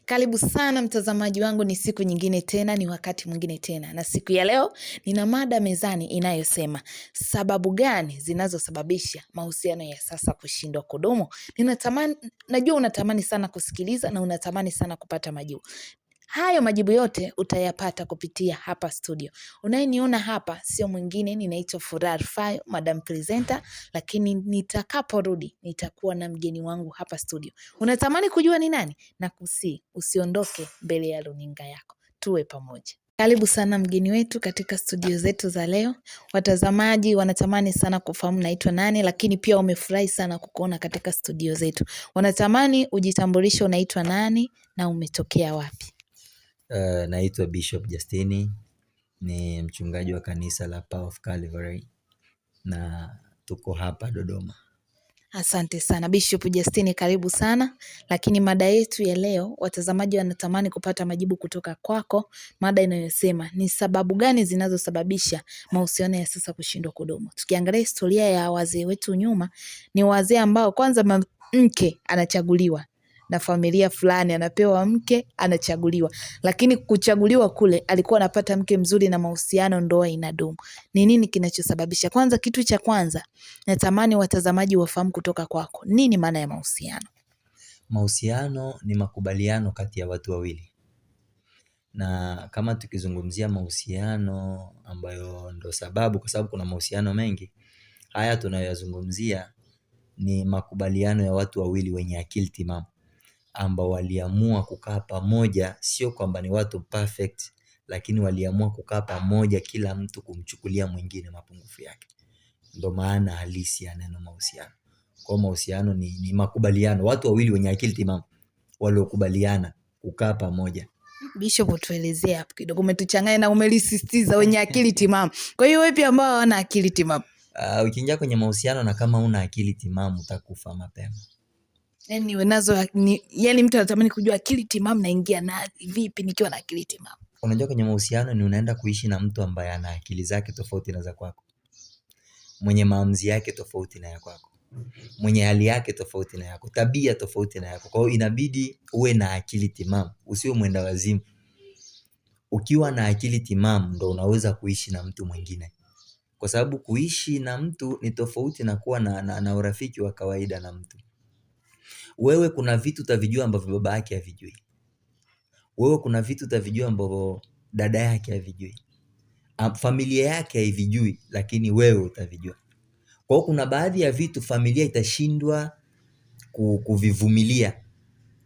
Karibu sana mtazamaji wangu, ni siku nyingine tena, ni wakati mwingine tena, na siku ya leo nina mada mezani inayosema sababu gani zinazosababisha mahusiano ya sasa kushindwa kudumu. Najua unatamani sana kusikiliza na unatamani sana kupata majibu. Hayo majibu yote utayapata kupitia hapa studio. Unayeniona hapa sio mwingine, ninaitwa Furaha Rufai, Madam Presenter, lakini nitakaporudi nitakuwa na mgeni wangu hapa studio. Unatamani kujua ni nani? Na usiondoke mbele ya runinga yako. Tuwe pamoja. Karibu sana mgeni wetu katika studio zetu za leo. Watazamaji wanatamani sana kufahamu naitwa nani, lakini pia wamefurahi sana kukuona katika studio zetu. Wanatamani ujitambulishe, unaitwa nani na umetokea wapi? Naitwa Bishop Justini, ni mchungaji wa kanisa la Power of Calvary na tuko hapa Dodoma. Asante sana Bishop Justini, karibu sana. Lakini mada yetu ya leo, watazamaji wanatamani kupata majibu kutoka kwako, mada inayosema ni sababu gani zinazosababisha mahusiano ya sasa kushindwa kudumu. Tukiangalia historia ya wazee wetu nyuma, ni wazee ambao kwanza mke anachaguliwa na familia fulani, anapewa mke, anachaguliwa, lakini kuchaguliwa kule alikuwa anapata mke mzuri na mahusiano, ndoa inadumu. Ni nini kinachosababisha? Kwanza, kitu cha kwanza natamani watazamaji wafahamu kutoka kwako, nini maana ya mahusiano? Mahusiano ni makubaliano kati ya watu wawili, na kama tukizungumzia mahusiano ambayo ndo sababu, kwa sababu kuna mahusiano mengi, haya tunayoyazungumzia ni makubaliano ya watu wawili wenye akili timamu ambao waliamua kukaa pamoja. Sio kwamba ni watu perfect, lakini waliamua kukaa pamoja, kila mtu kumchukulia mwingine mapungufu yake. Ndo maana halisi ya neno mahusiano. Kwa mahusiano ni makubaliano, watu wawili wenye akili timamu waliokubaliana kukaa pamoja. Bishop, tuelezee hapo kidogo, umetuchanganya na umelisisitiza wenye akili timamu. Kwa hiyo wepi ambao hawana akili timamu? Ukiingia kwenye mahusiano na kama una akili timamu utakufa mapema. Yani yani mtu anatamani kujua akili timamu naingia na vipi nikiwa na akili timamu. Unajua kwenye mahusiano ni unaenda kuishi na mtu ambaye ana akili zake tofauti na za kwako, mwenye maamuzi yake tofauti na ya kwako, mwenye hali yake tofauti na yako, tabia tofauti na yako. Kwa hiyo inabidi uwe na akili timamu, usiwe mwenda wazimu. Ukiwa na akili timamu ndo unaweza kuishi na mtu mwingine, kwa sababu kuishi na mtu ni tofauti na kuwa na urafiki wa kawaida na mtu. Wewe kuna vitu utavijua ambavyo baba yake havijui. Wewe kuna vitu utavijua ambavyo dada yake havijui. Familia yake haivijui, lakini wewe utavijua. Kwa hiyo kuna baadhi ya vitu familia itashindwa kuvivumilia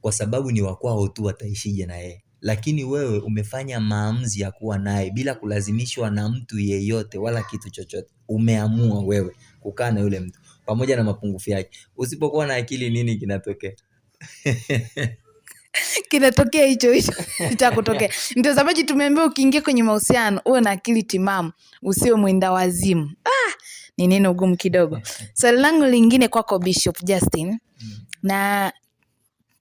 kwa sababu ni wakwao tu, wataishije na yeye. Lakini wewe umefanya maamuzi ya kuwa naye bila kulazimishwa na mtu yeyote wala kitu chochote. Umeamua wewe kukaa na yule mtu pamoja na mapungufu yake. Usipokuwa na akili, nini kinatokea? Kinatokea hicho itakutokea. Mtazamaji, tumeambiwa ukiingia kwenye mahusiano uwe na akili timamu, usiwe mwenda wazimu. Ni neno gumu kidogo. Swali langu lingine kwako Bishop Justin, na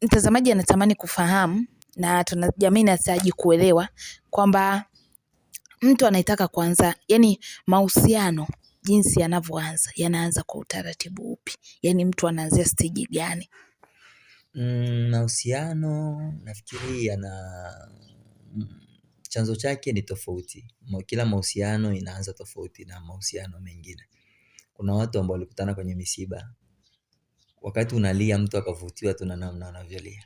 mtazamaji anatamani kufahamu na jamii inahitaji kuelewa kwamba mtu anaitaka kuanza, yani mahusiano jinsi yanavyoanza, yanaanza kwa utaratibu upi? Yani mtu anaanzia stage gani? Mahusiano nafikiri chanzo chake ni tofauti. Kila mahusiano inaanza tofauti na mahusiano mengine. Kuna watu ambao walikutana kwenye misiba, wakati unalia mtu akavutiwa tu na namna unavyolia.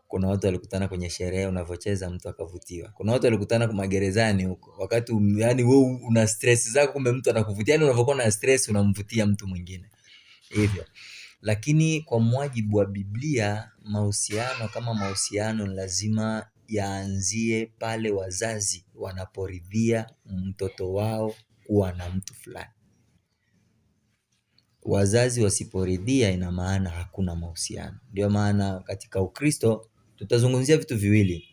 Kuna watu walikutana kwenye sherehe, unavyocheza mtu akavutiwa. Kuna watu walikutana kwa magerezani huko, wakati yani wewe una stress zako, kumbe mtu anakuvutia. Yani unavyokuwa na stress unamvutia mtu mwingine hivyo. Lakini kwa mujibu wa Biblia, mahusiano kama mahusiano lazima yaanzie pale wazazi wanaporidhia mtoto wao kuwa na mtu fulani. Wazazi wasiporidhia, ina maana hakuna mahusiano. Ndio maana katika Ukristo tutazungumzia vitu viwili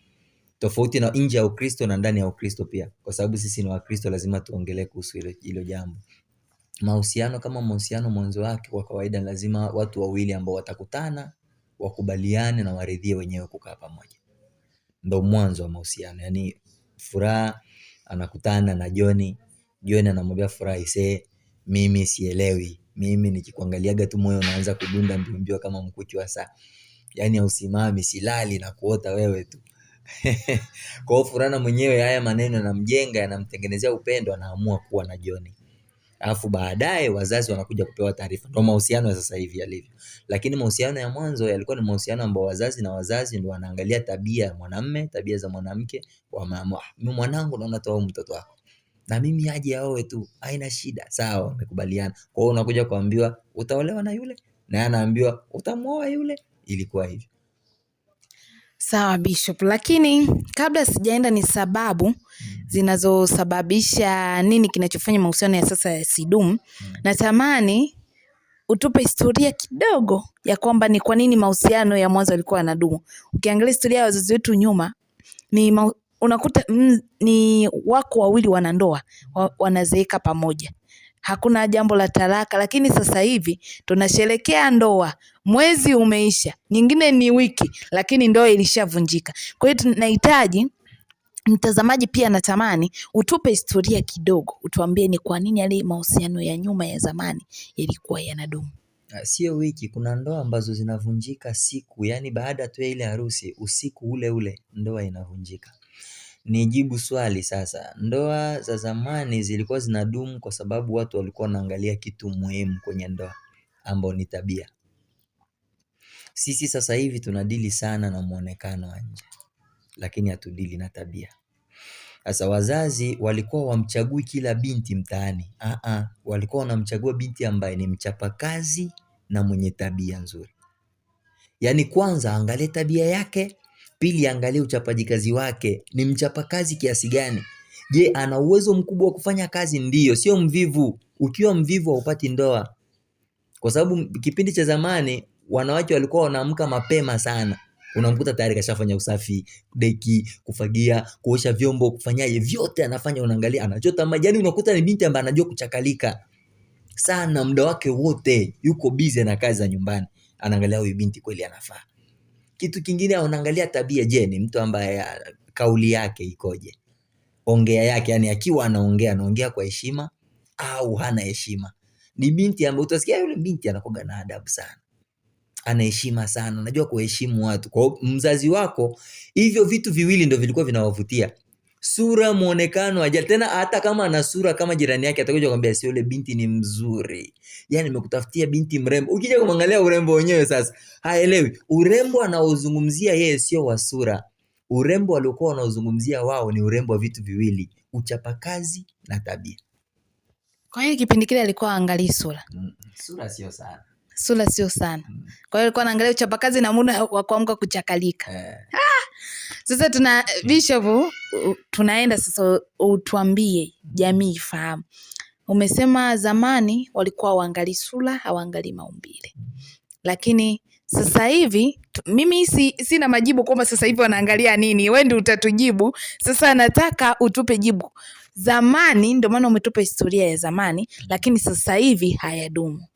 tofauti, na nje ya Ukristo na ndani ya Ukristo pia, kwa sababu sisi ni Wakristo, lazima tuongelee kuhusu hilo jambo. Mahusiano kama mahusiano, mwanzo wake kwa kawaida lazima watu wawili ambao watakutana, wakubaliane na waridhie wenyewe kukaa pamoja. Ndio mwanzo wa mahusiano. Yani Furaha anakutana na John anamwambia Furaha, mimi sielewi, mimi nikikuangaliaga tu moyo unaanza kudunda mbio mbio kama mkuki wa saa. Yaani hausimami, silali na kuota wewe tu. Kwa hiyo Furana mwenyewe haya maneno yanamjenga, yanamtengenezea upendo, anaamua kuwa na John. Alafu baadaye wazazi wanakuja kupewa taarifa. Ndio mahusiano ya sasa hivi yalivyo. Lakini mahusiano ya mwanzo yalikuwa ni mahusiano ambayo wazazi na wazazi ndio wanaangalia tabia ya mwanamume, tabia za mwanamke, wameamua, mimi mwanangu naona toa mtoto wako, na mimi aje aoe tu, haina shida. Sawa, wamekubaliana. Kwa hiyo unakuja kuambiwa utaolewa na yule, na anaambiwa utamuoa yule. Ilikuwa hivyo. Sawa Bishop, lakini kabla sijaenda ni sababu zinazosababisha nini kinachofanya mahusiano ya sasa yasidumu. Natamani utupe historia kidogo ya kwamba ni kwa nini mahusiano ya mwanzo yalikuwa yanadumu. Ukiangalia historia ya wazazi wetu nyuma, unakuta ni wako wawili wanandoa wanazeeka pamoja, hakuna jambo la talaka. Lakini sasa hivi tunasherekea ndoa, mwezi umeisha, nyingine ni wiki, lakini ndoa ilishavunjika. Kwa hiyo tunahitaji mtazamaji pia natamani utupe historia kidogo, utuambie ni kwa nini yale mahusiano ya nyuma ya zamani yalikuwa yanadumu. Sio wiki, kuna ndoa ambazo zinavunjika siku, yani baada tu ya ile harusi, usiku ule ule ndoa inavunjika. Nijibu swali sasa. Ndoa za zamani zilikuwa zinadumu kwa sababu watu walikuwa wanaangalia kitu muhimu kwenye ndoa, ambao ni tabia. Sisi sasa hivi tunadili sana na muonekano wa nje, lakini hatudili na tabia. Sasa wazazi walikuwa wamchagui kila binti mtaani. Walikuwa wanamchagua binti ambaye ni mchapakazi na mwenye tabia nzuri. Yaani kwanza angalie tabia yake, pili angalie uchapaji kazi wake. Ni mchapakazi kiasi gani? Je, ana uwezo mkubwa wa kufanya kazi? Ndiyo, sio mvivu. Ukiwa mvivu haupati ndoa. Kwa sababu kipindi cha zamani wanawake walikuwa wanaamka mapema sana. Unamkuta tayari kashafanya usafi, deki, kufagia, kuosha vyombo, kufanyaje, vyote anafanya. Unaangalia anachota maji. Yaani unakuta ni binti ambaye anajua kuchakalika sana, muda wake wote yuko busy na kazi za nyumbani. Anaangalia huyu binti kweli anafaa. Kitu kingine anaangalia tabia. Je, ni mtu ambaye kauli yake ikoje? Ongea yake, yani akiwa anaongea kwa heshima au hana heshima? Ni binti ambaye utasikia yule binti anakuwa na adabu sana, ana heshima sana, unajua kuheshimu watu. Kwa mzazi wako, hivyo vitu viwili ndio vilikuwa vinawavutia. Sura, muonekano, ajali. Tena hata kama ana sura kama jirani yake atakuja kukwambia si yule binti ni mzuri. Yaani nimekutafutia binti mrembo. Ukija kumwangalia urembo wenyewe sasa, haelewi. Urembo anaozungumzia yeye sio wa sura. Urembo waliokuwa wanaozungumzia wao ni urembo wa vitu viwili, uchapakazi na tabia. Kwa hiyo kipindi kile alikuwa angalia sura. Sura sio sana. Sura sio sana. Kwa hiyo alikuwa anaangalia uchapakazi na muda wa kuamka kuchakalika. Sasa tuna Bishop, tunaenda sasa, utuambie jamii ifahamu. Umesema zamani walikuwa waangali sura, hawaangali maumbile. Lakini sasa hivi mimi sina majibu kwamba sasa hivi wanaangalia nini. Wewe ndio utatujibu. Sasa nataka utupe jibu. Zamani, ndio maana umetupa historia ya zamani, lakini sasa hivi hayadumu.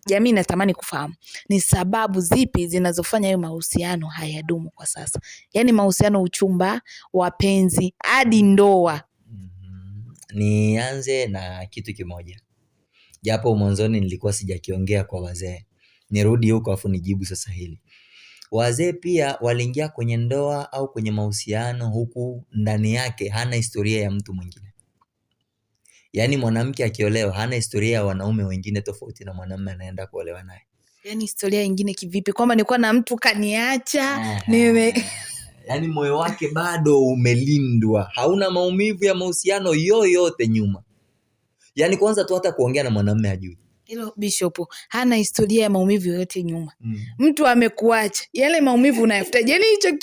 Jamii natamani kufahamu ni sababu zipi zinazofanya hayo mahusiano hayadumu kwa sasa. Yaani mahusiano, uchumba, wapenzi hadi ndoa. Nianze na kitu kimoja, japo mwanzoni nilikuwa sijakiongea kwa wazee. Nirudi huko afu nijibu sasa hili. Wazee pia waliingia kwenye ndoa au kwenye mahusiano huku ndani yake hana historia ya mtu mwingine. Yaani mwanamke akiolewa hana historia ya wanaume wengine tofauti na mwanamume anaenda kuolewa naye. Yaani historia nyingine kivipi? Kwamba nilikuwa na mtu kaniacha, yaani moyo wake bado umelindwa, hauna maumivu ya mahusiano yoyote nyuma. Yaani kwanza tu hata kuongea na mwanamume hajui. Hilo Bishop, hana historia ya maumivu yoyote nyuma. Mtu amekuacha, yale maumivu unayafuta. Yaani hicho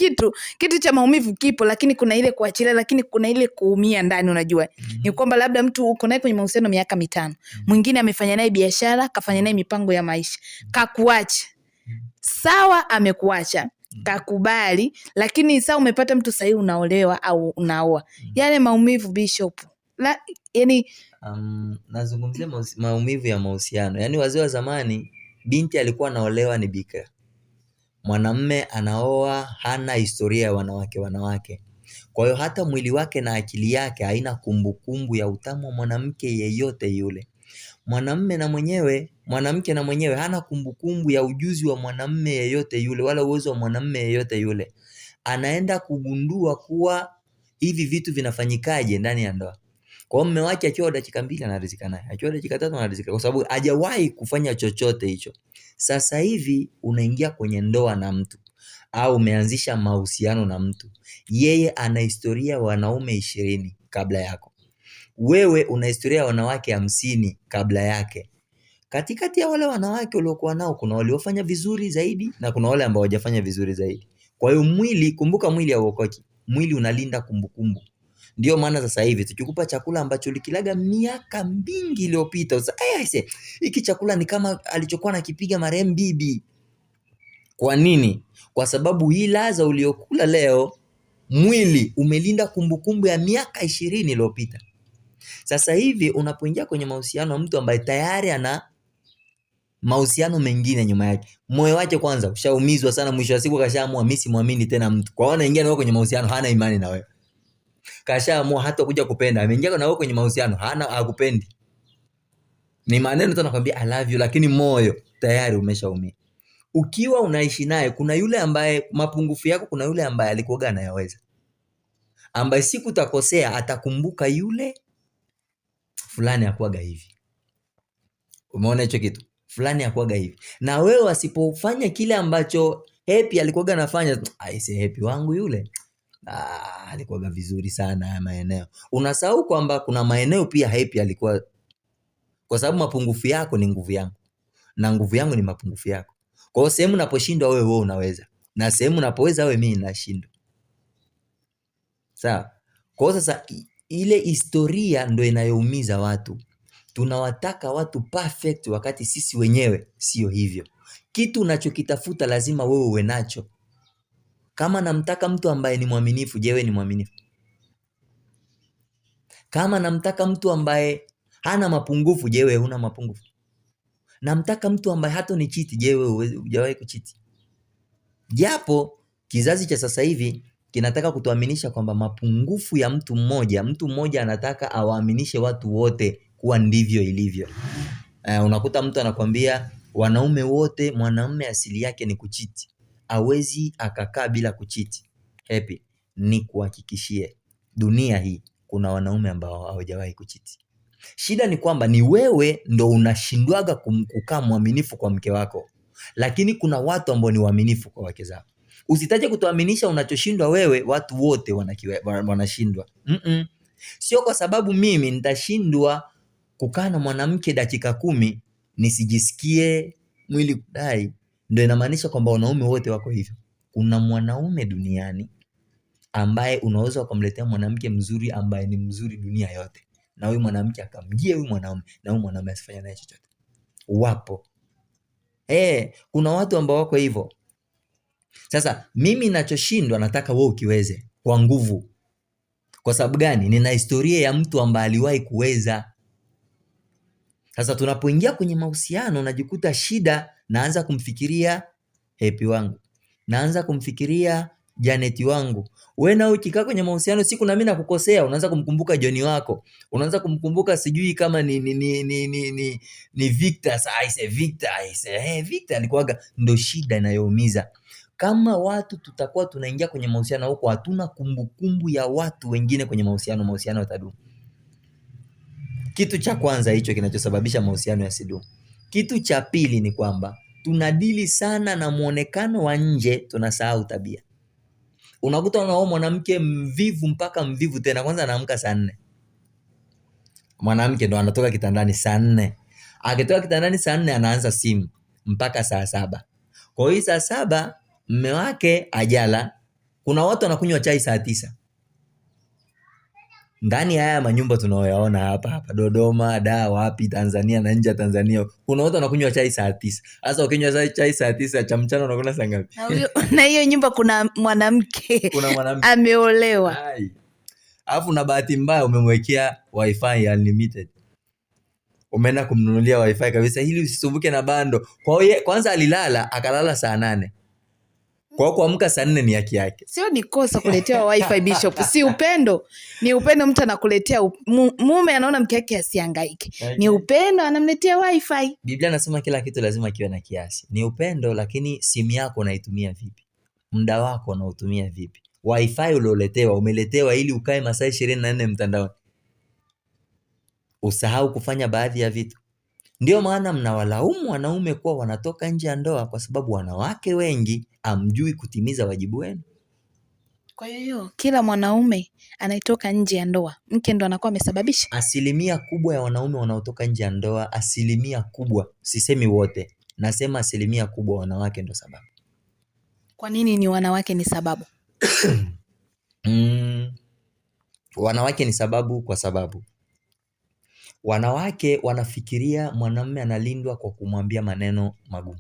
kitu cha maumivu kipo, lakini kuna ile kuachilia, lakini kuna ile kuumia ndani, unajua. Ni kwamba labda mtu uko naye kwenye mahusiano miaka 5. Mwingine amefanya naye biashara, kafanya naye mipango ya maisha. Kakuacha. Sawa, amekuacha. Kakubali, lakini sasa umepata mtu sahihi, unaolewa au unaoa. Yale maumivu Bishop. Yaani nazungumzia maumivu ya mahusiano. Yaani wazee wa zamani, binti alikuwa anaolewa ni bikira. Mwanamume anaoa hana historia ya wanawake. Kwa hiyo hata mwili wake na akili yake haina kumbukumbu ya utamu wa mwanamke yeyote yule. Mwanamke na mwenyewe hana kumbukumbu ya ujuzi wa mwanamume yeyote yule, wala uwezo wa mwanamume yeyote yule. Anaenda kugundua kuwa hivi vitu vinafanyikaje ndani ya ndoa. Kwa hiyo mume wake akiwa dakika 2 anaridhika naye, akiwa dakika 3 anaridhika, kwa sababu hajawahi kufanya chochote hicho. Sasa hivi unaingia kwenye ndoa na mtu au umeanzisha mahusiano na mtu, yeye ana historia wanaume 20 kabla yako, wewe una historia ya wanawake 50 kabla yake. Katikati ya wale wanawake uliokuwa nao kuna waliofanya vizuri zaidi na kuna wale ambao hawajafanya vizuri zaidi. Kwa hiyo mwili, kumbuka, mwili hauokoki, mwili unalinda kumbukumbu. Ndio maana sasa hivi tukikupa chakula ambacho ulikilaga miaka mingi iliyopita, hiki chakula ni kama alichokuwa nakipiga marehemu bibi. Kwa nini? Kwa sababu hii ladha uliokula leo, mwili umelinda kumbukumbu ya miaka 20 iliyopita. Sasa hivi unapoingia kwenye mahusiano mtu ambaye tayari ana mahusiano mengine nyuma yake, moyo wake kwanza ushaumizwa sana, mwisho wa siku kashaamua mimi simwamini tena mtu. Kwa hiyo anaingia nao kwenye mahusiano, hana imani na wewe. Kashaamua hata kuja kupenda, ameingia na wewe kwenye mahusiano, hakupendi. Ni maneno tu anakuambia I love you, lakini moyo tayari umeshaumia. Ukiwa unaishi naye, kuna yule ambaye mapungufu yako, kuna yule ambaye alikuwa anayaweza, ambaye siku utakosea atakumbuka yule fulani hakuaga hivi. Umeona hicho kitu? Fulani hakuaga hivi. Na wewe asipofanya kile ambacho Happy alikuwa anafanya, aise Happy wangu yule alikuwa vizuri sana haya maeneo. Unasahau kwamba kuna maeneo pia Happy alikuwa, kwa sababu mapungufu yako ni nguvu yangu na nguvu yangu ni mapungufu yako. Kwa hiyo sehemu unaposhindwa wewe unaweza, na sehemu unapoweza wewe mimi nashindwa. Sawa? Kwa hiyo sasa ile historia ndio inayoumiza watu. Tunawataka watu perfect wakati sisi wenyewe sio hivyo. Kitu unachokitafuta lazima wewe uwe nacho. Kama namtaka mtu ambaye ni mwaminifu, je, wewe ni mwaminifu? Kama namtaka mtu ambaye hana mapungufu, je, wewe huna mapungufu? Namtaka mtu ambaye hata ni cheat, je, wewe hujawahi kucheat? Japo kizazi cha sasa hivi kinataka kutuaminisha kwamba mapungufu ya mtu mmoja anataka awaaminishe watu wote kuwa ndivyo ilivyo. Unakuta mtu anakwambia wanaume wote, mwanamume asili yake ni kuchiti, hawezi akakaa bila kuchiti. Happy, ni kuhakikishie dunia hii kuna wanaume ambao hawajawahi kuchiti. Shida ni kwamba ni wewe ndo unashindwaga kukaa mwaminifu kwa mke wako, lakini kuna watu ambao ni waaminifu kwa wake zao. Usitaje kutuaminisha unachoshindwa wewe, watu wote wanashindwa. Sio kwa sababu mimi nitashindwa kukaa na mwanamke dakika 10 nisijisikie mwili kudai ndio inamaanisha kwamba wanaume wote wako hivyo. Kuna mwanaume duniani ambaye unaweza ukamletea mwanamke mzuri ambaye ni mzuri dunia yote, na huyu mwanamke akamjia huyu mwanaume na huyu mwanaume asifanye naye chochote. Wapo. Kuna watu ambao wako hivyo. Sasa mimi ninachoshindwa nataka wewe ukiweze kwa nguvu. Kwa sababu gani? Nina historia ya mtu ambaye aliwahi kuweza. Sasa tunapoingia kwenye mahusiano najikuta shida, naanza kumfikiria Happy wangu, naanza kumfikiria Janet wangu. Wewe na ukikaa kwenye mahusiano, siku na mimi nakukosea, unaanza kumkumbuka John wako, unaanza kumkumbuka sijui kama ni Victor. Victor alikuwaga. Ndo shida inayoumiza. Kama watu tutakuwa tunaingia kwenye mahusiano huko hatuna kumbukumbu ya watu wengine kwenye mahusiano yatadumu. Kitu cha kwanza hicho kinachosababisha mahusiano yasidumu. Kitu cha pili ni kwamba tunadili sana na muonekano wa nje, tunasahau tabia. Unakuta unao mwanamke mvivu mpaka mvivu tena, kwanza anaamka saa 4. Mwanamke ndo anatoka kitandani saa 4. Akitoka kitandani saa 4 anaanza simu mpaka saa 7. Kwa hiyo saa 7 mume wake ajala. Kuna watu wanakunywa chai saa 9. Ndani haya manyumba tunaoyaona hapa Dodoma, wapi Tanzania na nje ya Tanzania, kuna watu wanakunywa chai saa 9. Sasa ukinywa chai saa 9 cha mchana unakula saa ngapi? Na hiyo nyumba kuna mwanamke ameolewa. Alafu na bahati mbaya umemwekea wifi unlimited. Umeenda kumnunulia wifi kabisa ili usisumbuke na bando. Kwa hiyo kwanza alilala akalala saa 8. Kwa kuamka saa 4 ni haki yake. Sio ni kosa kuletewa wifi Bishop. Si upendo. Ni upendo, mtu anakuletea mume anaona mke wake asihangaike. Okay. Ni upendo anamletea wifi. Biblia inasema kila kitu lazima kiwe na kiasi. Ni upendo, lakini simu yako unaitumia vipi? Muda wako unautumia vipi? Wifi ulioletewa, umeletewa ili ukae masaa 24 mtandaoni. Usahau kufanya baadhi ya vitu. Ndio maana mnawalaumu wanaume kuwa wanatoka nje ya ndoa, kwa sababu wanawake wengi hamjui kutimiza wajibu wenu. Kwa hiyo kila mwanaume anayetoka nje ya ndoa, mke ndo anakuwa amesababisha. Asilimia kubwa ya wanaume wanaotoka nje ya ndoa, asilimia kubwa, sisemi wote, nasema asilimia kubwa, wanawake ndo sababu. Kwa nini ni wanawake ni sababu? Wanawake ni sababu kwa sababu wanawake wanafikiria mwanamume analindwa kwa kumwambia maneno magumu.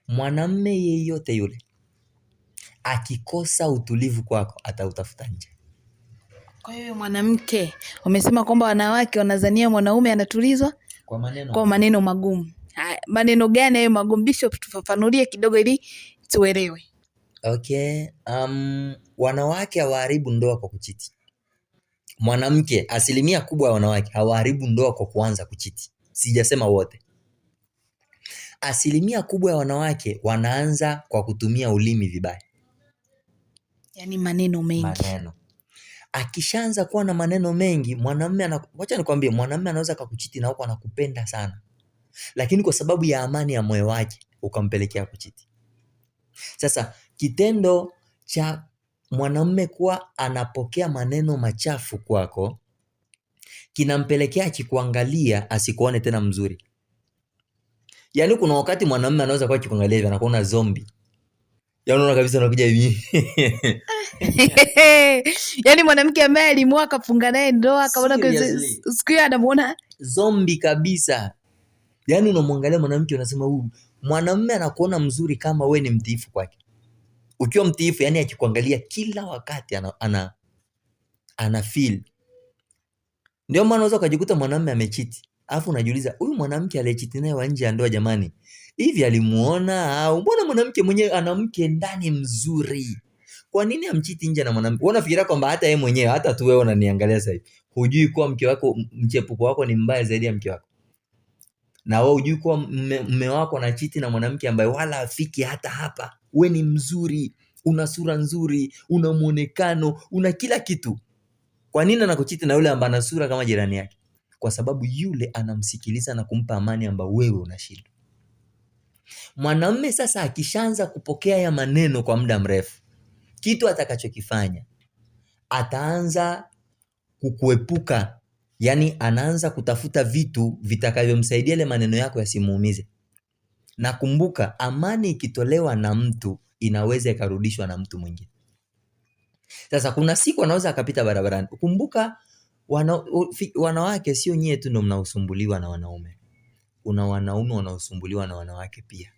Mwanamume yeyote yule akikosa utulivu kwako atautafuta nje. Kwa hiyo mwanamke, umesema kwamba wanawake wanazania mwanaume anatulizwa kwa maneno magumu. Maneno gani hayo magumu Bishop? Tufafanulie kidogo ili tuelewe. Okay, wanawake hawaharibu ndoa kwa kuchiti. Mwanamke, asilimia kubwa ya wanawake hawaharibu ndoa kwa kuanza kuchiti. Sijasema wote. Asilimia kubwa ya wanawake wanaanza kwa kutumia ulimi vibaya. Yaani maneno mengi. Maneno. Akishaanza kuwa na maneno mengi, mwanamume wacha nikwambie, mwanamume anaweza kukuchiti na huko anakupenda sana, lakini kwa sababu ya amani ya moyo wake ukampelekea kuchiti. Sasa kitendo cha mwanamume kuwa anapokea maneno machafu kwako kinampelekea akikuangalia asikuone tena mzuri. Yaani kuna wakati mwanamume anaweza kuwa akikuangalia hivi anakuona zombie. Yaani unaona kabisa unakuja hivi. Yaani mwanamke ambaye alimwoa akafunga naye ndoa akaona siku hiyo anamuona zombie kabisa. Yaani unamwangalia mwanamke unasema huyu mwanamume anakuona mzuri kama we ni mtiifu kwake. Ukiwa mtiifu, yani akikuangalia kila wakati ana feel. Ndio maana unaweza kujikuta mwanamume amechiti. Alafu unajiuliza huyu mwanamke aliyechiti naye wa nje ya ndoa jamani, hivi alimuona au mbona mwanamke mwenyewe ana mke ndani mzuri? Kwa nini amchiti nje na mwanamke? Wewe unafikiria kwamba hata yeye mwenyewe, hata tu wewe unaniangalia sasa hivi, hujui kuwa mke wako, mchepuko wako ni mbaya zaidi ya mke wako? Na wewe hujui kuwa mume wako anachiti na mwanamke ambaye wala afiki hata hapa? Wewe ni mzuri, una sura nzuri, una muonekano, una kila kitu. Kwa nini anakuchiti na yule ambaye ana sura kama jirani yake? Kwa sababu yule anamsikiliza na kumpa amani ambayo wewe unashindwa. Mwanamume sasa akishaanza kupokea ya maneno kwa muda mrefu, kitu atakachokifanya ataanza kukuepuka. Yaani anaanza kutafuta vitu vitakavyomsaidia ile maneno yako yasimuumize. Na kumbuka, amani ikitolewa na mtu inaweza ikarudishwa na mtu mwingine. Sasa kuna siku anaweza akapita barabarani. Kumbuka wanawake sio nyie tu ndio mnaosumbuliwa na wanaume. Kuna wanaume wanaosumbuliwa na wanawake pia.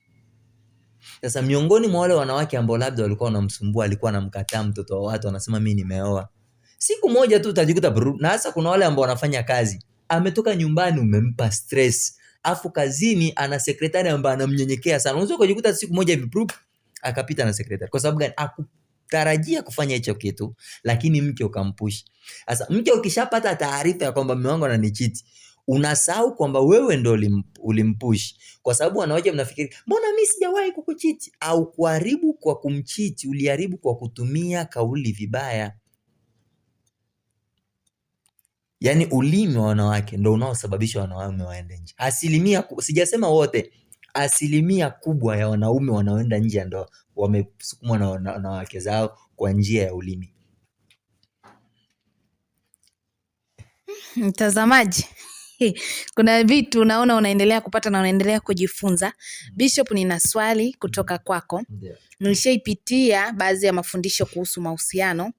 Sasa miongoni mwa wale wanawake ambao labda walikuwa wanamsumbua, alikuwa anamkataa mtoto wa watu, anasema mimi nimeoa, siku moja tu utajikuta na hasa kuna wale ambao wanafanya kazi, ametoka nyumbani umempa stress, afu kazini ana sekretari ambaye anamnyenyekea sana, unaweza kujikuta siku moja hivi akapita na sekretari. Kwa sababu gani? Hakutarajia kufanya hicho kitu, lakini mke ukampush. Sasa mke ukishapata taarifa ya kwamba mume wangu ananichiti, unasahau kwamba wewe ndo ulimpush. Kwa sababu wanawake mnafikiri mbona mimi sijawahi kukuchiti? Au kuharibu kwa kumchiti, uliharibu kwa kutumia kauli vibaya. Yaani ulimi wa wanawake ndo unaosababisha wanaume waende nje. Sijasema wote, asilimia kubwa ya wanaume wanaoenda nje ya ndoa wamesukumwa na wanawake zao kwa njia ya ulimi. Mtazamaji, kuna vitu unaona unaendelea kupata na unaendelea kujifunza. Bishop, nina swali kutoka kwako. Nilishaipitia baadhi ya mafundisho kuhusu mahusiano.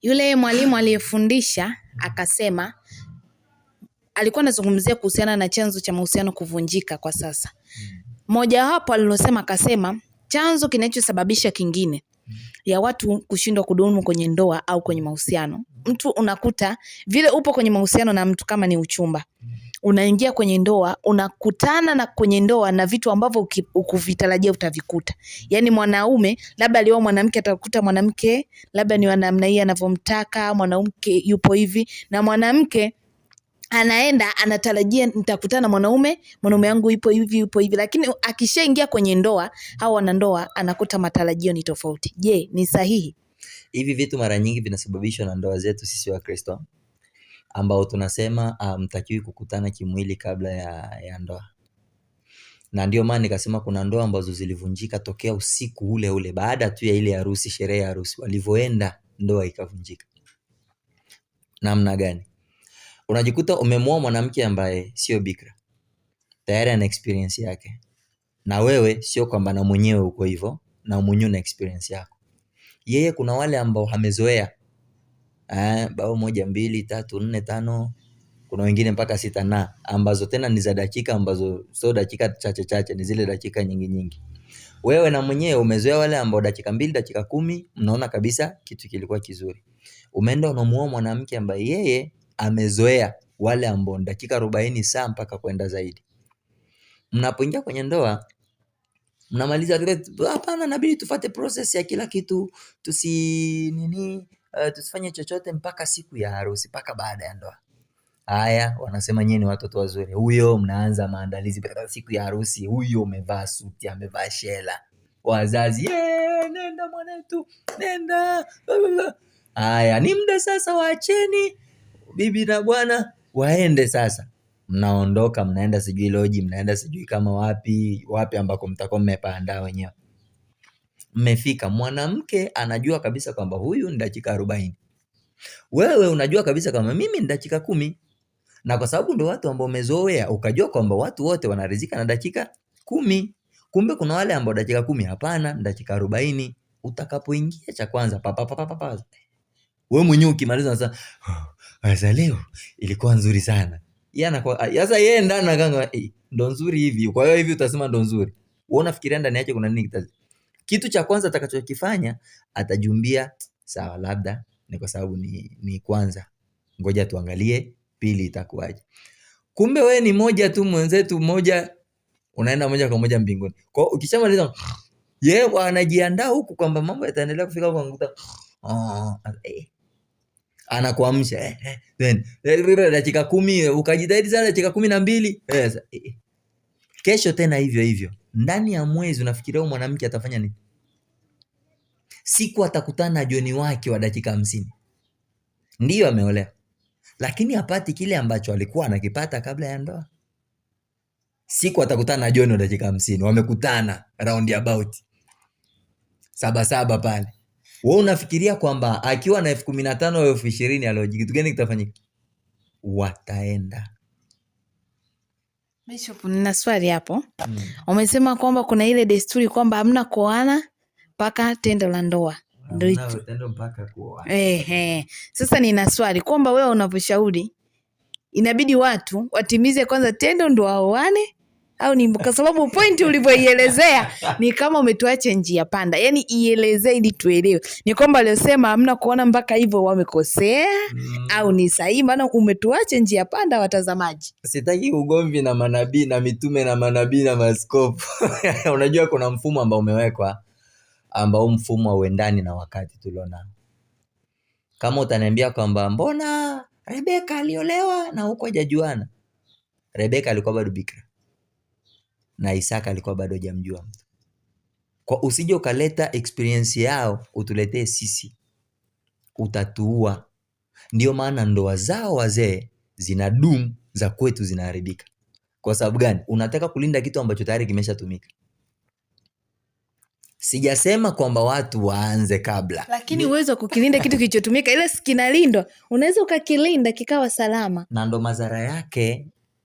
Yule mwalimu aliyefundisha akasema, alikuwa anazungumzia kuhusiana na chanzo cha mahusiano kuvunjika kwa sasa. Moja wapo alilosema, akasema chanzo kinachosababisha kingine ya watu kushindwa kudumu kwenye ndoa au kwenye mahusiano. Mtu unakuta vile upo kwenye mahusiano na mtu, kama ni uchumba, unaingia kwenye ndoa, unakutana na kwenye ndoa na vitu ambavyo ukuvitarajia utavikuta. Yaani mwanaume labda alioa mwanamke atakuta mwanamke labda ni wa namna hii anavyomtaka, mwanamke yupo hivi, na mwanamke anaenda anatarajia nitakutana na mwanaume wangu yupo hivi, lakini akishaingia kwenye ndoa au wanandoa anakuta matarajio ni tofauti. Je, ni sahihi? Hivi vitu mara nyingi vinasababishwa na ndoa zetu sisi wa Kristo, ambao tunasema mtakiwi kukutana kimwili kabla ya ndoa. Na ndio maana nikasema kuna ndoa ambazo zilivunjika tokea usiku ule ule, baada tu ya ile harusi, sherehe ya harusi, walivyoenda ndoa ikavunjika. Namna gani? Unajikuta umemwoa mwanamke ambaye sio bikira, tayari ana experience yake, na wewe sio kwamba na mwenyewe uko hivyo, na mwenyewe na experience yako. Yeye kuna wale ambao amezoea bao 1 2 3 4 5, kuna wengine mpaka 6 na ambazo tena ni za dakika ambazo sio dakika chache, ni zile dakika nyingi. Wewe na mwenyewe umezoea wale ambao dakika 2 dakika 10 mnaona kabisa kitu kilikuwa kizuri. Umeenda unamuoa mwanamke ambaye yeye amezoea wale ambao dakika 40 saa mpaka kwenda zaidi. Mnapoingia kwenye ndoa mnamaliza hapana, inabidi tufuate process ya kila kitu, tusifanye chochote mpaka siku ya harusi, mpaka baada ya ndoa. Haya, wanasema nyinyi ni watoto wazuri. Huyo mnaanza maandalizi mpaka siku ya harusi, huyo umevaa suti, amevaa shela. Wazazi, nenda mwanetu, nenda. Haya, ni muda sasa, waacheni bibi na bwana waende sasa. Mnaondoka, mnaenda sijui loji, mnaenda sijui kama wapi ambako mtakuwa mmepaandaa wenyewe. Mmefika, mwanamke anajua kabisa kwamba huyu ni dakika 40. Wewe unajua kabisa kama mimi ni dakika 10. Na kwa sababu ndio watu ambao umezoea, ukajua kwamba watu wote wanaridhika na dakika 10. Kumbe kuna wale ambao dakika 10 hapana, dakika 40. Utakapoingia cha kwanza wewe mwenyewe ukimaliza sasa, sasa leo ilikuwa nzuri sana. Sasa yeye ndani anaganga ndo nzuri hivi. Kwa hiyo hivi utasema ndo nzuri. Wewe unafikiria ndani yake kuna nini? Kitu cha kwanza atakachokifanya atajumbia, sawa, labda ni kwa sababu ni kwanza, ngoja tuangalie pili itakuwaje. Kumbe wewe ni moja tu, mwenzetu mmoja, unaenda moja kwa moja mbinguni. Kwa hiyo ukishamaliza yeye anajiandaa huku kwamba mambo yataendelea kufika huko, anakuta anakuamsha then dakika 10 ukajitahidi sana, dakika 12 kesho tena hivyo. Ndani ya mwezi unafikiria huyu mwanamke atafanya nini? Siku atakutana na Joni wake wa dakika 50. Ndiyo ameolewa, lakini hapati kile ambacho alikuwa anakipata kabla ya ndoa. Siku atakutana na Joni wa dakika 50, wamekutana round about 7 pale. Wewe unafikiria kwamba akiwa na 15,000 au 20,000 aloji, kitu gani kitafanyika? Wataenda. Bishop, nina swali hapo. Umesema kwamba kuna ile desturi kwamba hamna kuoana mpaka tendo la ndoa. Ndio tendo mpaka kuoana. Sasa nina swali kwamba wewe unavyoshauri inabidi watu watimize kwanza tendo ndo waoane, au ni kwa sababu pointi ulivyoielezea ni kama umetuacha njia panda. Yaani ielezee ili tuelewe. Ni kwamba waliosema hamna kuona mpaka hivyo wamekosea au ni sahihi? Maana umetuacha njia panda watazamaji. Sitaki ugomvi na manabii na mitume na manabii na maaskofu. Unajua kuna mfumo ambao umewekwa, ambao mfumo hauendani na wakati tulionao. Kama utaniambia kwamba mbona Rebeka aliolewa na huko hajajuana. Rebeka alikuwa bado bikira na Isaka alikuwa bado hajamjua mtu. Kwa usije ukaleta experience yao utuletee sisi, utatuua. Ndio maana ndoa zao wazee zinadumu, za kwetu zinaharibika. Kwa sababu gani? Unataka kulinda kitu ambacho tayari kimeshatumika. Sijasema kwamba watu waanze kabla, lakini uwezo kukilinda kitu kilichotumika, ile kinalindwa, unaweza ukakilinda kikawa salama. Na ndo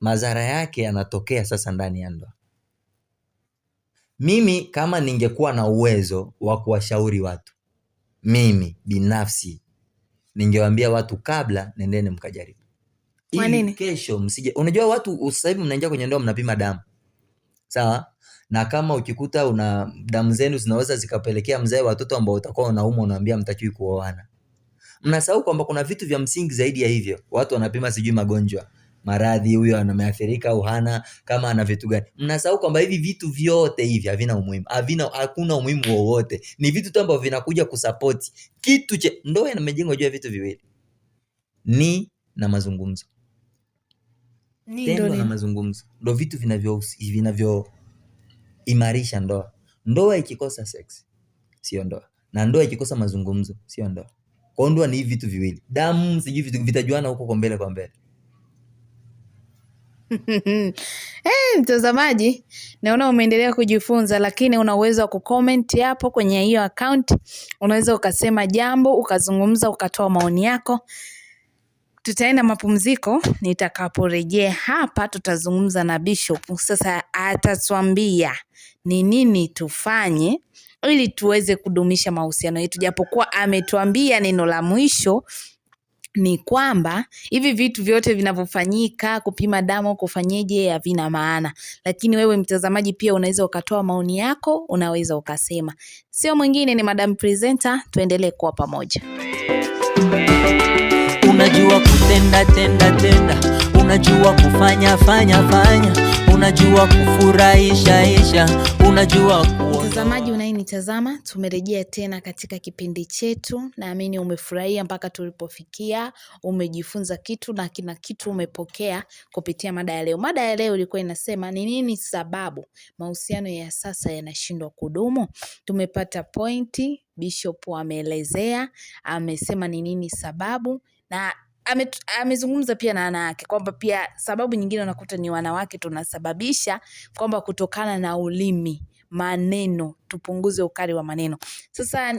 madhara yake yanatokea sasa ndani ya ndoa. Mimi kama ningekuwa na uwezo wa kuwashauri watu, mimi binafsi ningewaambia watu kabla, nendeni mkajaribu. Kwa nini? Kesho msije. Unajua watu sasa hivi mnaingia kwenye ndoa mnapima damu. Sawa? Na kama ukikuta una damu zenu zinaweza zikapelekea mzae watoto ambao utakuwa unaumwa, unaambia mtakiwi kuoana. Mnasahau kwamba kuna vitu vya msingi zaidi ya hivyo. Watu wanapima sijui magonjwa. maradhi, huyo ameathirika au hana, kama ana vitu gani. Mnasahau kwamba hivi vitu vyote hivi havina umuhimu, hakuna umuhimu wowote, ni vitu tu ambavyo vinakuja kusupport kitu ndoa imejengwa juu ya vitu viwili, ni na mazungumzo. Tendo na mazungumzo ndio vitu vinavyoimarisha ndoa. Ndoa ikikosa sex sio ndoa, na ndoa ikikosa mazungumzo sio ndoa. Kwa ndoa ni hivi vitu viwili, damu sijui vitajuana huko kwa mbele. Mtazamaji, naona umeendelea kujifunza, lakini una uwezo wa kucomment hapo kwenye hiyo account. Unaweza ukasema jambo, ukazungumza, ukatoa maoni yako. Tutaenda mapumziko, nitakaporejea hapa tutazungumza na Bishop. Sasa atatuambia ni nini tufanye ili tuweze kudumisha mahusiano yetu, japokuwa ametuambia neno la mwisho ni kwamba hivi vitu vyote vinavyofanyika, kupima damu, kufanyeje, havina maana. Lakini wewe mtazamaji pia unaweza ukatoa maoni yako, unaweza ukasema. Sio mwingine ni Madam Presenter, tuendelee kuwa pamoja. Unajua kutenda tenda, unajua kufanya fanya, unajua kufurahisha, unajua mtazamaji unayenitazama, tumerejea tena katika kipindi chetu. Naamini umefurahia mpaka tulipofikia, umejifunza kitu na kina kitu umepokea kupitia mada ya leo. Mada ya leo ilikuwa inasema ni nini sababu mahusiano ya sasa yanashindwa kudumu. Tumepata pointi, Bishop ameelezea, amesema ni nini sababu, na amezungumza pia na wanawake kwamba pia sababu nyingine unakuta ni wanawake tunasababisha, kwamba kutokana na ulimi, maneno, tupunguze ukali wa maneno. Sasa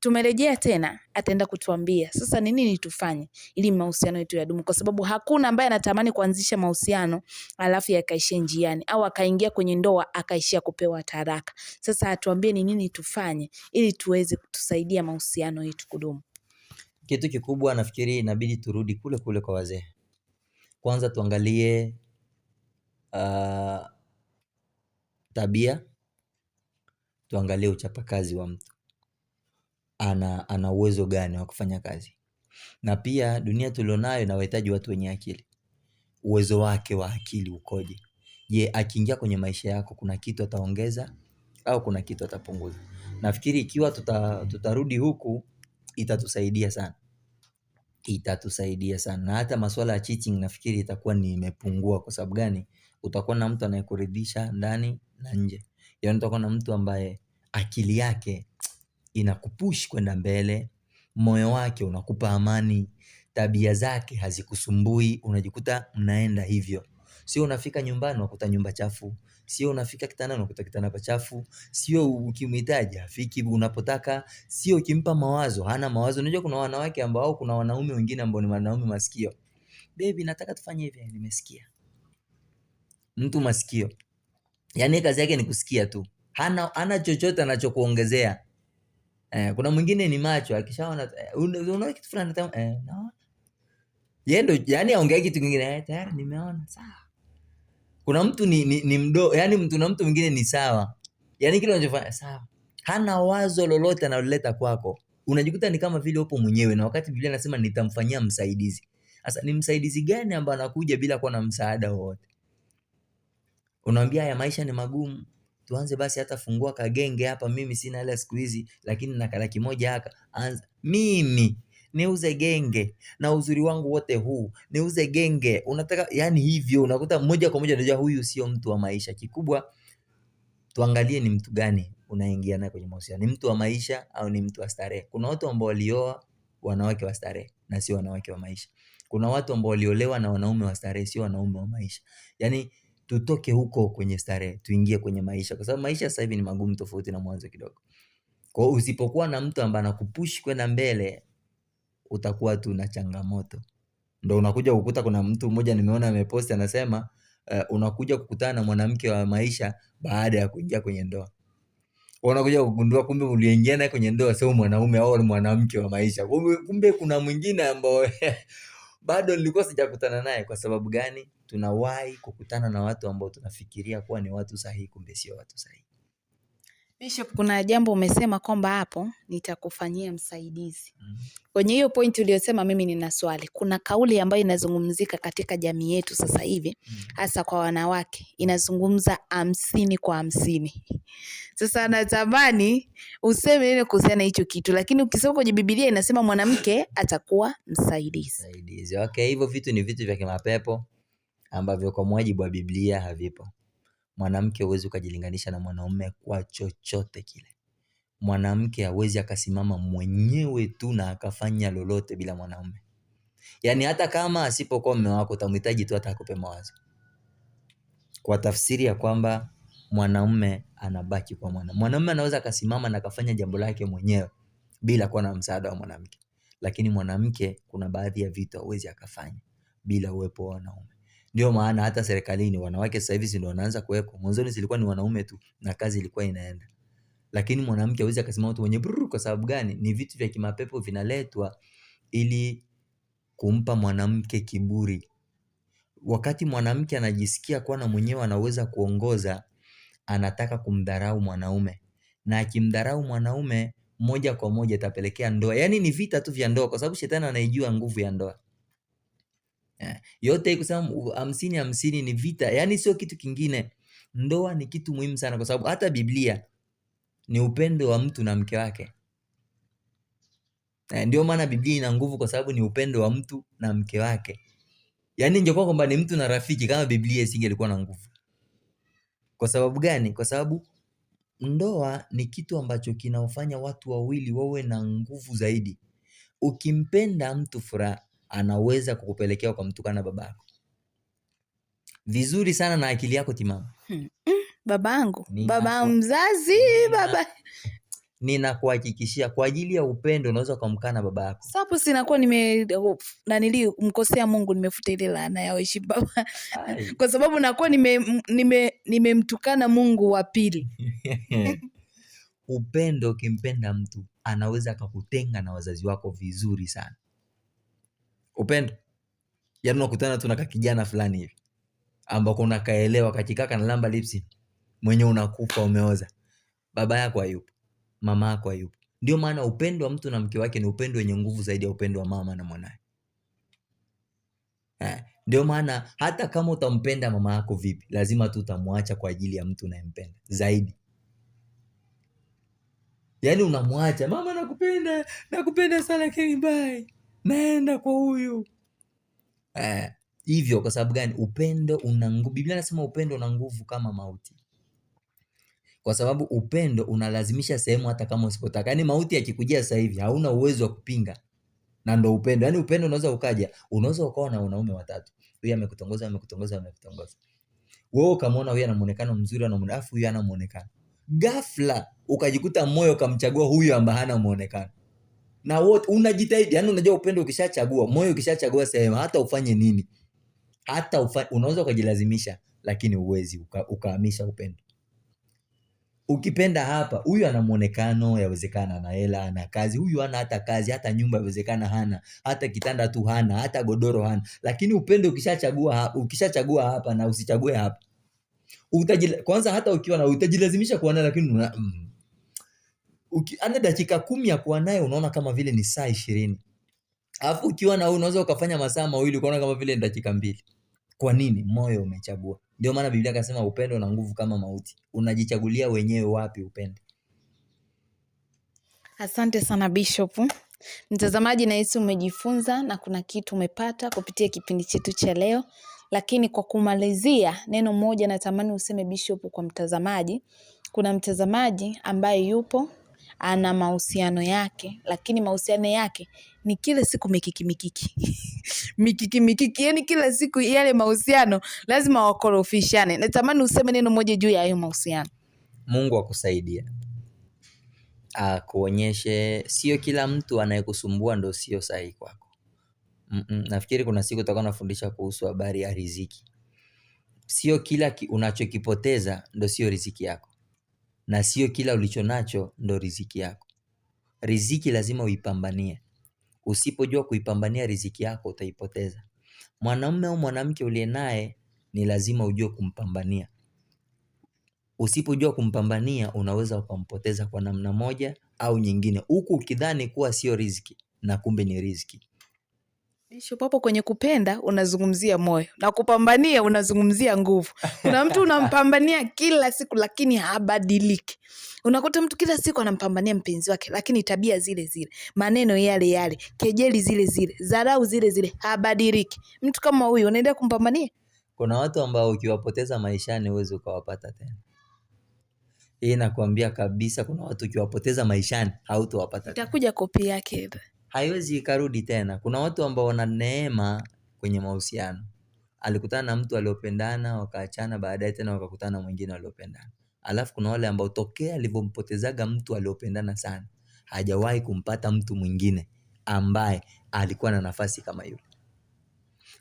tumerejea tena, ataenda kutuambia sasa ni nini tufanye ili mahusiano yetu yadumu, kwa sababu hakuna ambaye anatamani kuanzisha mahusiano alafu yakaishia njiani, au akaingia kwenye ndoa akaishia kupewa taraka. Sasa atuambie ni nini tufanye ili tuweze kutusaidia mahusiano yetu kudumu. Kitu kikubwa nafikiri inabidi turudi kule kule kwa wazee. Kwanza tuangalie tabia, tuangalie uchapakazi wa mtu. Ana uwezo gani wa kufanya kazi? Na pia dunia tulionayo inawahitaji watu wenye akili. Uwezo wake wa akili ukoje? Je, akiingia kwenye maisha yako kuna kitu ataongeza au kuna kitu atapunguza? Nafikiri ikiwa tutarudi huku itatusaidia sana. Na hata masuala ya cheating nafikiri itakuwa ni imepungua. Kwa sababu gani? Utakuwa na mtu anayekuridhisha ndani na nje. Yaani utakuwa na mtu ambaye akili yake inakupush kwenda mbele, moyo wake unakupa amani, tabia zake hazikusumbui, unajikuta mnaenda hivyo. Sio unafika nyumbani unakuta nyumba chafu, sio unafika kitandani unakuta kitanda pachafu, sio ukimhitaji hafiki unapotaka, sio ukimpa mawazo hana mawazo. Unajua kuna wanawake ambao, kuna wanaume wengine ambao ni wanaume masikio. Baby nataka tufanye hivi, nimesikia. Mtu masikio. Yaani kazi yake ni kusikia tu. Hana chochote anachokuongezea. Kuna mwingine ni macho, akishaona unaona kitu fulani no. Yeye ndo yani aongea kitu kingine tayari nimeona sawa. Kuna mtu ni mdo, yani mtu na mtu mwingine ni sawa. Yani kile unachofanya sawa. Hana wazo lolote analoleta kwako. Unajikuta ni kama vile upo mwenyewe, na wakati Biblia inasema nitamfanyia msaidizi. Sasa ni msaidizi gani ambaye anakuja bila kuwa na msaada wowote? Unamwambia haya maisha ni magumu, tuanze basi hata fungua kagenge hapa, mimi sina hela siku hizi lakini na kalaki moja haka, anza mimi niuze genge na uzuri wangu wote huu niuze genge. Unataka yani hivyo, unakuta moja kwa moja unajua huyu sio mtu wa maisha. Kikubwa tuangalie ni mtu gani unaingia naye kwenye mahusiano, ni mtu wa maisha au ni mtu wa starehe. Kuna watu ambao walioa wanawake wa starehe na sio wanawake wa maisha. Kuna watu ambao waliolewa na wanaume wa starehe, sio wanaume wa maisha. Yani tutoke huko kwenye starehe, tuingie kwenye maisha, kwa sababu maisha sasa hivi ni magumu tofauti na mwanzo kidogo. Kwa hiyo usipokuwa na mtu ambaye anakupush kwenda mbele, utakuwa tu na changamoto. Ndio unakuja kukuta kuna mtu mmoja nimeona amepost anasema unakuja kukutana na mwanamke wa maisha baada ya kuingia kwenye ndoa. Unakuja kugundua kumbe uliingia naye kwenye ndoa sio mwanaume au mwanamke wa maisha. Kumbe kuna mwingine ambao bado nilikuwa sijakutana naye. Kwa sababu gani? Tunawahi kukutana na watu ambao tunafikiria kuwa ni watu sahihi, kumbe sio watu sahihi. Bishop, kuna jambo umesema kwamba hapo nitakufanyia msaidizi. Kwenye hiyo point uliyosema, mimi nina swali. Kuna kauli ambayo inazungumzika katika jamii yetu sasa hivi, hasa kwa wanawake, inazungumza 50 kwa 50. Sasa natamani useme nini kuhusiana hicho kitu, lakini ukisoma kwenye Biblia inasema mwanamke atakuwa msaidizi. Okay, hivyo vitu ni vitu vya kimapepo ambavyo kwa mujibu wa Biblia havipo. Mwanamke huwezi ukajilinganisha na mwanaume kwa chochote kile. Mwanamke hawezi akasimama mwenyewe tu na akafanya lolote bila mwanaume. Yaani hata kama asipokuwa mume wako utamhitaji tu hata akupe mawazo. Kwa tafsiri ya kwamba mwanaume anabaki kwa mwanaume. Mwanaume anaweza akasimama na akafanya jambo lake mwenyewe bila kuwa na msaada wa mwanamke. Lakini mwanamke kuna baadhi ya vitu hawezi akafanya bila uwepo wa wanaume. Ndio maana hata serikalini wanawake sasa hivi ndio wanaanza kuweko. Mwanzoni zilikuwa ni wanaume tu na kazi ilikuwa inaenda. Lakini mwanamke hawezi akasimama tu mwenyewe. Kwa sababu gani? Ni vitu vya kimapepo vinaletwa ili kumpa mwanamke kiburi. Wakati mwanamke anajisikia kuwa na mwenyewe anaweza kuongoza, anataka kumdharau mwanaume. Na akimdharau mwanaume moja kwa moja itapelekea ndoa. Yaani ni vita tu vya ndoa kwa sababu shetani anaijua nguvu ya ndoa. Yote kusema 50-50 ni vita. Yaani sio kitu kingine. Ndoa ni kitu muhimu sana kwa sababu hata Biblia ni upendo wa mtu na mke wake. Ndio maana Biblia ina nguvu kwa sababu ni upendo wa mtu na mke wake. Yaani ingekuwa kwamba ni mtu na rafiki, kama Biblia isingelikuwa na nguvu. Kwa sababu gani? Kwa sababu ndoa ni kitu ambacho kinawafanya watu wawili wawe na nguvu zaidi. Ukimpenda mtu Furaha, anaweza kukupelekea ukamtukana babako vizuri sana na akili yako timamu. Babangu, baba mzazi, baba. Ninakuhakikishia kwa ajili ya upendo unaweza kumkana baba yako. Sapo sinakuwa kumkosea Mungu, nimefuta ile laana ya heshima baba. Kwa sababu nakuwa nimemtukana Mungu wa pili. Upendo, ukimpenda mtu anaweza akakutenga na wazazi wako vizuri sana. Upendo. Yaani unakutana tu na kakijana fulani hivi ambako unakaelewa kakikaka na lamba lipsi mwenye unakufa umeoza. Baba yako hayupo, mama yako hayupo. Ndio maana upendo wa mtu na mke wake ni upendo wenye nguvu zaidi ya upendo wa mama na mwanae. Ndio maana hata kama utampenda mama yako vipi, lazima tu utamwacha kwa ajili ya mtu unayempenda zaidi. Yaani unamwacha, mama nakupenda sana lakini bye, naenda kwa huyu. Hivyo kwa sababu gani? Upendo una nguvu. Biblia inasema upendo una nguvu kama mauti. Kwa sababu upendo unalazimisha sehemu hata kama usipotaka. Yaani mauti yakikujia sasa hivi hauna uwezo wa kupinga. Na ndo upendo. Yaani upendo unaweza ukaja, unaweza ukawa na wanaume 3. Huyu amekutongoza. Wewe ukamwona huyu ana muonekano mzuri, alafu huyu hana muonekano. Ghafla ukajikuta moyo ukamchagua huyu ambaye hana muonekano. Na wote unajitahidi, yaani unajua upendo ukishachagua, moyo ukishachagua sehemu, hata ufanye nini? Unaweza ukajilazimisha, lakini uwezi ukahamisha upendo. Ukipenda hapa, huyu ana muonekano, yawezekana ana hela, ana kazi, huyu hana hata kazi, hata nyumba yawezekana hana, hata kitanda tu hana, hata godoro hana. Lakini upendo ukishachagua hapa na usichague hapa. Kwanza hata ukiwa na utajilazimisha kuwa naye, lakini ana dakika 10 ya kuwa naye unaona kama vile ni saa 20. Alafu ukiwa na unaweza ukafanya masaa 2 ukaona kama vile ni dakika 2. Kwa nini? Moyo umechagua. Ndio maana Biblia ikasema upendo una nguvu kama mauti. Unajichagulia wenyewe wapi upende. Asante sana Bishop. Mtazamaji, nahisi umejifunza na kuna kitu umepata kupitia kipindi chetu cha leo. Lakini kwa kumalizia, neno moja natamani useme Bishop kwa mtazamaji. Kuna mtazamaji ambaye yupo ana mahusiano yake, lakini mahusiano yake ni kila siku mikiki. Mikiki, yani kila siku yale mahusiano lazima wakorofishane. Natamani useme neno moja juu ya hayo mahusiano. Mungu akusaidie. Kuonyeshe sio kila mtu anayekusumbua ndio sio sahihi kwako. Nafikiri kuna siku tutakuwa nafundisha kuhusu habari ya riziki. Sio kila unachokipoteza ndio sio riziki yako. Na sio kila ulichonacho ndo riziki yako. Riziki lazima uipambanie. Usipojua kuipambania riziki yako utaipoteza. Mwanamume au mwanamke uliye naye ni lazima ujue kumpambania. Usipojua kumpambania unaweza ukampoteza kwa namna moja au nyingine, huku ukidhani kuwa sio riziki na kumbe ni riziki. Bishop, hapo kwenye kupenda unazungumzia moyo na kupambania unazungumzia nguvu. Kuna mtu unampambania kila siku lakini habadiliki. Unakuta mtu kila siku anampambania mpenzi wake lakini tabia zile zile, maneno yale yale, kejeli zile zile, dharau zile zile, habadiliki. Mtu kama huyu unaendelea kumpambania? Kuna watu ambao ukiwapoteza maishani huwezi ukawapata tena. Hii nakwambia kabisa, kuna watu ukiwapoteza maishani hautowapata tena. Itakuja kopi yake. Haiwezi ikarudi tena. Kuna watu ambao wana neema kwenye mahusiano. Alikutana na mtu aliopendana, wakaachana, baadaye tena wakakutana na mwingine waliopendana. Alafu kuna wale ambao tokea alivyompotezaga mtu aliopendana sana, hajawahi kumpata mtu mwingine ambaye alikuwa na nafasi kama yule.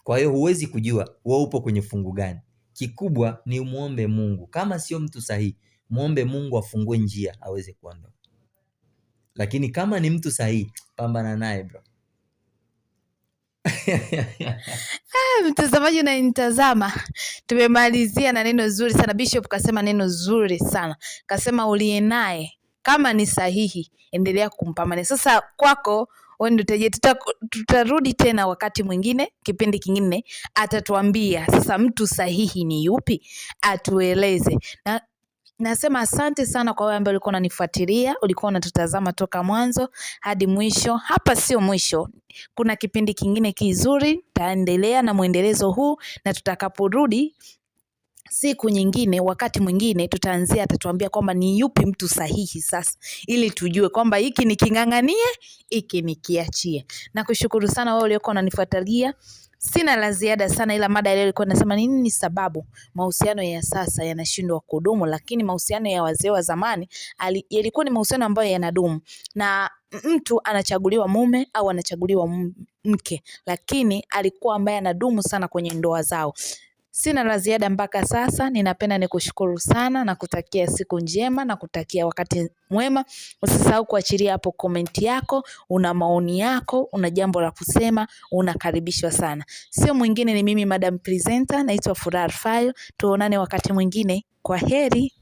Kwa hiyo huwezi kujua wewe upo kwenye fungu gani. Kikubwa ni muombe Mungu. Kama sio mtu sahihi, muombe Mungu afungue njia aweze kuondoka. Lakini kama ni mtu sahihi, pambana naye bro. Mtazamaji unanitazama, tumemalizia na neno zuri sana. Bishop kasema neno zuri sana, kasema uliye naye kama ni sahihi endelea kumpambania. Sasa kwako wewe ndio tutarudi tena wakati mwingine, kipindi kingine atatuambia sasa mtu sahihi ni yupi, atueleze. Na nasema asante sana kwa wewe ambaye ulikuwa unanifuatilia, ulikuwa unatutazama toka mwanzo hadi mwisho. Hapa sio mwisho. Kuna kipindi kingine kizuri, taendelea na mwendelezo huu, na tutakaporudi siku nyingine, wakati mwingine, tutaanzia atatuambia kwamba ni yupi mtu sahihi sasa, ili tujue kwamba hiki niking'ang'anie, hiki nikiachie. Nakushukuru sana wewe uliokuwa unanifuatilia. Sina la ziada sana, ila mada leo ilikuwa nasema nini sababu mahusiano ya sasa yanashindwa kudumu, lakini mahusiano ya wazee wa zamani yalikuwa ni mahusiano ambayo yanadumu, na mtu anachaguliwa mume au anachaguliwa mke, lakini alikuwa ambaye anadumu sana kwenye ndoa zao. Sina la ziada mpaka sasa. Ninapenda nikushukuru sana na kutakia siku njema na kutakia wakati mwema. Usisahau kuachilia hapo komenti yako, una maoni yako, una jambo la kusema, unakaribishwa sana. Sio mwingine ni mimi Madam Presenter, naitwa Furaha Alfayo. Tuonane wakati mwingine. Kwa heri.